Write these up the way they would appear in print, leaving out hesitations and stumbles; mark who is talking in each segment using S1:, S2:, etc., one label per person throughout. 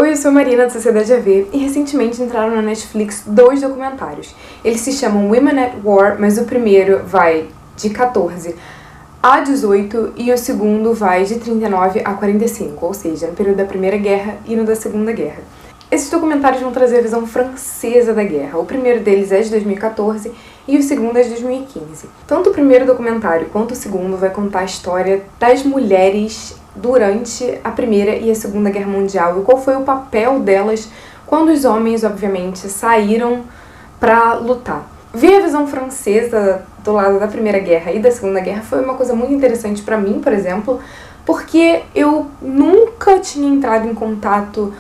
S1: Oi, eu sou a Marina, da Sociedade AV, e recentemente entraram na Netflix 2 documentários. Eles se chamam Women at War, mas o primeiro vai de 14 a 18 e o segundo vai de 39 a 45, ou seja, no período da Primeira Guerra e no da Segunda Guerra. Esses documentários vão trazer a visão francesa da guerra. O primeiro deles é de 2014 e o segundo é de 2015. Tanto o primeiro documentário quanto o segundo vai contar a história das mulheres durante a Primeira e a Segunda Guerra Mundial e qual foi o papel delas quando os homens, obviamente, saíram para lutar. Ver a visão francesa do lado da Primeira Guerra e da Segunda Guerra foi uma coisa muito interessante para mim, por exemplo, porque eu nunca tinha entrado em contato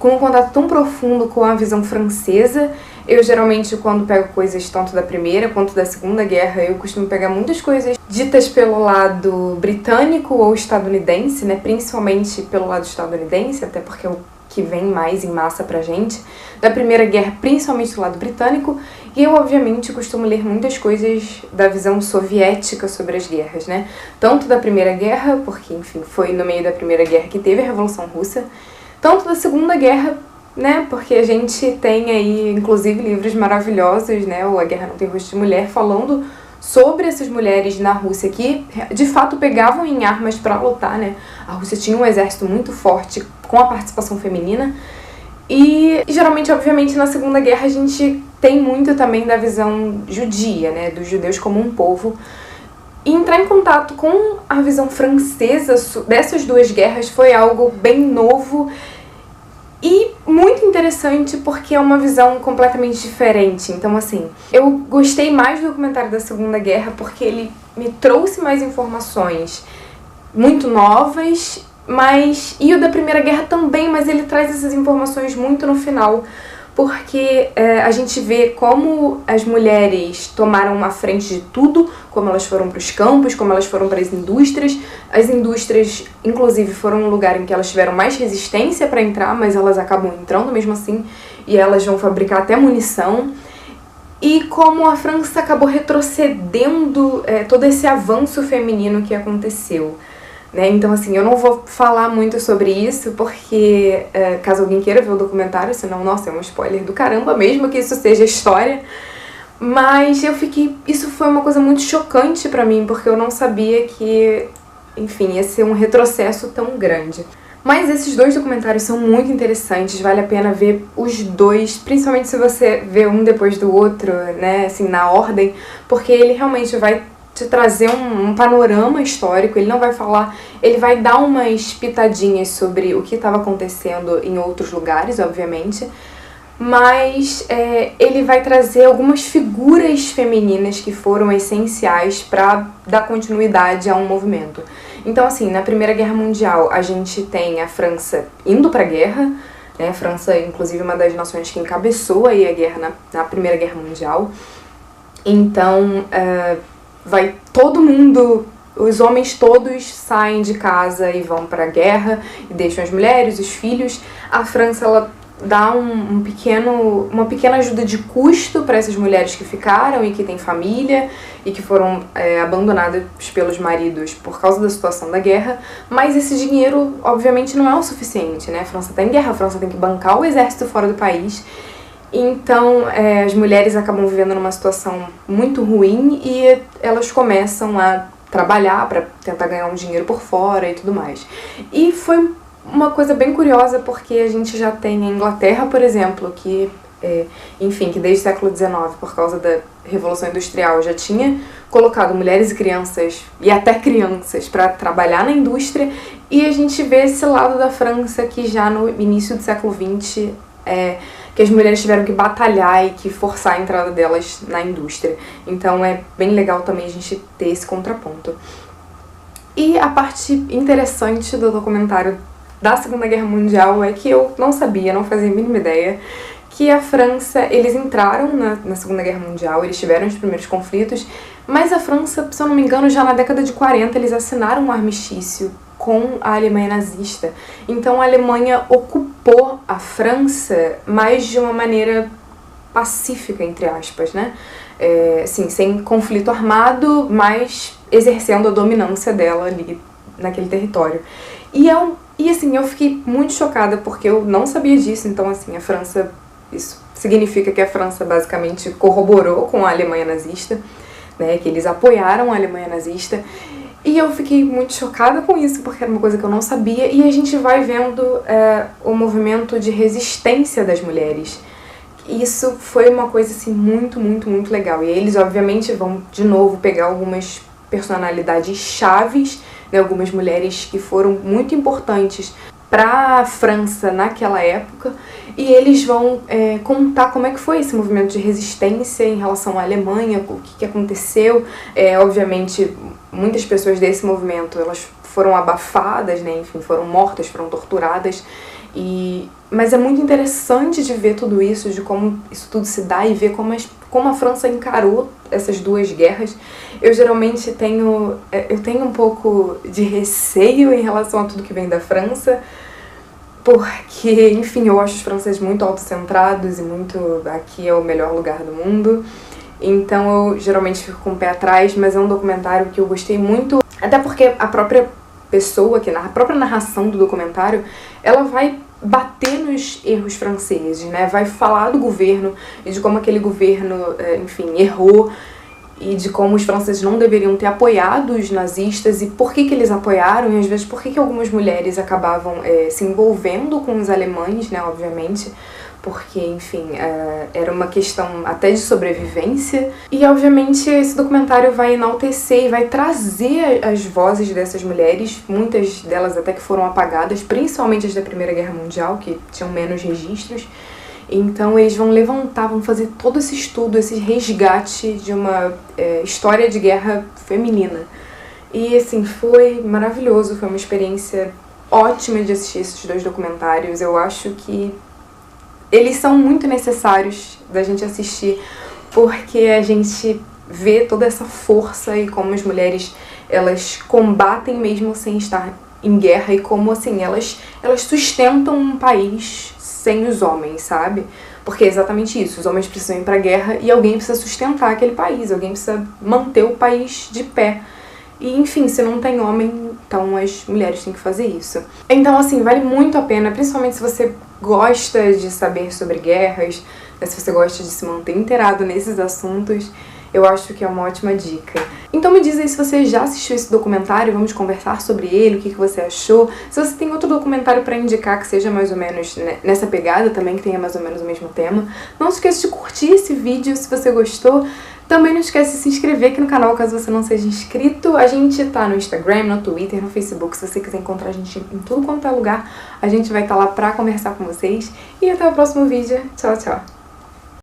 S1: com um contato tão profundo com a visão francesa. Eu geralmente, quando pego coisas tanto da Primeira quanto da Segunda Guerra, eu costumo pegar muitas coisas ditas pelo lado britânico ou estadunidense, né? Principalmente pelo lado estadunidense, até porque é o que vem mais em massa pra gente. Da Primeira Guerra, principalmente do lado britânico, e eu, obviamente, costumo ler muitas coisas da visão soviética sobre as guerras, né? Tanto da Primeira Guerra, porque, enfim, foi no meio da Primeira Guerra que teve a Revolução Russa, tanto da Segunda Guerra, né, porque a gente tem aí, inclusive, livros maravilhosos, né, o A Guerra Não Tem Rosto de Mulher, falando sobre essas mulheres na Rússia que, de fato, pegavam em armas para lutar, né. A Rússia tinha um exército muito forte com a participação feminina e, geralmente, obviamente, na Segunda Guerra a gente tem muito também da visão judia, né, dos judeus como um povo. E entrar em contato com a visão francesa dessas duas guerras foi algo bem novo e muito interessante porque é uma visão completamente diferente. Então, assim, eu gostei mais do documentário da Segunda Guerra porque ele me trouxe mais informações muito novas, e o da Primeira Guerra também, mas ele traz essas informações muito no final, porque a gente vê como as mulheres tomaram a frente de tudo, como elas foram para os campos, como elas foram para as indústrias. As indústrias, inclusive, foram um lugar em que elas tiveram mais resistência para entrar, mas elas acabam entrando mesmo assim, e elas vão fabricar até munição. E como a França acabou retrocedendo todo esse avanço feminino que aconteceu. Né? Então, assim, eu não vou falar muito sobre isso, porque caso alguém queira ver o documentário, senão, nossa, é um spoiler do caramba, mesmo que isso seja história. Mas isso foi uma coisa muito chocante pra mim, porque eu não sabia que, enfim, ia ser um retrocesso tão grande. Mas esses dois documentários são muito interessantes, vale a pena ver os dois, principalmente se você vê um depois do outro, né, assim, na ordem, porque ele realmente vai te trazer um panorama histórico. Ele não vai falar, ele vai dar umas pitadinhas sobre o que estava acontecendo em outros lugares, obviamente, mas ele vai trazer algumas figuras femininas que foram essenciais para dar continuidade a um movimento. Então, assim, na Primeira Guerra Mundial, a gente tem a França indo para a guerra, né? A França, inclusive, uma das nações que encabeçou aí a guerra na Primeira Guerra Mundial. Então, vai todo mundo, os homens todos saem de casa e vão para a guerra e deixam as mulheres, os filhos. A França, ela dá uma pequena ajuda de custo para essas mulheres que ficaram e que têm família e que foram abandonadas pelos maridos por causa da situação da guerra, mas esse dinheiro, obviamente, não é o suficiente, né? A França está em guerra, a França tem que bancar o exército fora do país. Então, as mulheres acabam vivendo numa situação muito ruim e elas começam a trabalhar para tentar ganhar um dinheiro por fora e tudo mais. E foi uma coisa bem curiosa porque a gente já tem a Inglaterra, por exemplo, que, enfim, que desde o século XIX, por causa da Revolução Industrial, já tinha colocado mulheres e crianças, e até crianças, para trabalhar na indústria, e a gente vê esse lado da França que já no início do século XX que as mulheres tiveram que batalhar e que forçar a entrada delas na indústria. Então é bem legal também a gente ter esse contraponto. E a parte interessante do documentário da Segunda Guerra Mundial é que eu não sabia, não fazia a mínima ideia, que a França, eles entraram na Segunda Guerra Mundial, eles tiveram os primeiros conflitos, mas a França, se eu não me engano, já na década de 40 eles assinaram um armistício com a Alemanha nazista. Então a Alemanha ocupou a França, mas de uma maneira pacífica, entre aspas, né? Assim, sem conflito armado, mas exercendo a dominância dela ali naquele território. E assim, eu fiquei muito chocada porque eu não sabia disso. Então assim, a França, isso significa que a França basicamente corroborou com a Alemanha nazista, né, que eles apoiaram a Alemanha nazista. E eu fiquei muito chocada com isso, porque era uma coisa que eu não sabia. E a gente vai vendo o movimento de resistência das mulheres. Isso foi uma coisa assim muito, muito, muito legal. E eles obviamente vão de novo pegar algumas personalidades chaves, né, algumas mulheres que foram muito importantes para a França naquela época, e eles vão contar como é que foi esse movimento de resistência em relação à Alemanha, o que aconteceu. Obviamente, muitas pessoas desse movimento elas foram abafadas, né, enfim, foram mortas, foram torturadas, mas é muito interessante de ver tudo isso, de como isso tudo se dá e ver como a França encarou essas duas guerras. Eu geralmente tenho um pouco de receio em relação a tudo que vem da França, porque, enfim, eu acho os franceses muito autocentrados e muito aqui é o melhor lugar do mundo. Então eu geralmente fico com o pé atrás, mas é um documentário que eu gostei muito, até porque a própria pessoa que narra, a própria narração do documentário, ela vai bater nos erros franceses, né? Vai falar do governo e de como aquele governo, enfim, errou, e de como os franceses não deveriam ter apoiado os nazistas e por que eles apoiaram, e às vezes por que algumas mulheres acabavam se envolvendo com os alemães, né, obviamente, porque, enfim, era uma questão até de sobrevivência. E, obviamente, esse documentário vai enaltecer e vai trazer as vozes dessas mulheres, muitas delas até que foram apagadas, principalmente as da Primeira Guerra Mundial, que tinham menos registros. Então eles vão levantar, vão fazer todo esse estudo, esse resgate de uma história de guerra feminina. E assim, foi maravilhoso, foi uma experiência ótima de assistir esses dois documentários. Eu acho que eles são muito necessários da gente assistir, porque a gente vê toda essa força e como as mulheres, elas combatem mesmo sem estar em guerra, e como assim, elas sustentam um país sem os homens, sabe? Porque é exatamente isso, os homens precisam ir pra guerra e alguém precisa sustentar aquele país, alguém precisa manter o país de pé. E, enfim, se não tem homem, então as mulheres têm que fazer isso. Então, assim, vale muito a pena, principalmente se você gosta de saber sobre guerras, né, se você gosta de se manter inteirado nesses assuntos, eu acho que é uma ótima dica. Então me diz aí se você já assistiu esse documentário, vamos conversar sobre ele, o que você achou. Se você tem outro documentário pra indicar que seja mais ou menos nessa pegada também, que tenha mais ou menos o mesmo tema. Não esqueça de curtir esse vídeo se você gostou. Também não esquece de se inscrever aqui no canal caso você não seja inscrito. A gente tá no Instagram, no Twitter, no Facebook. Se você quiser encontrar a gente em tudo quanto é lugar, a gente vai estar lá pra conversar com vocês. E até o próximo vídeo. Tchau, tchau!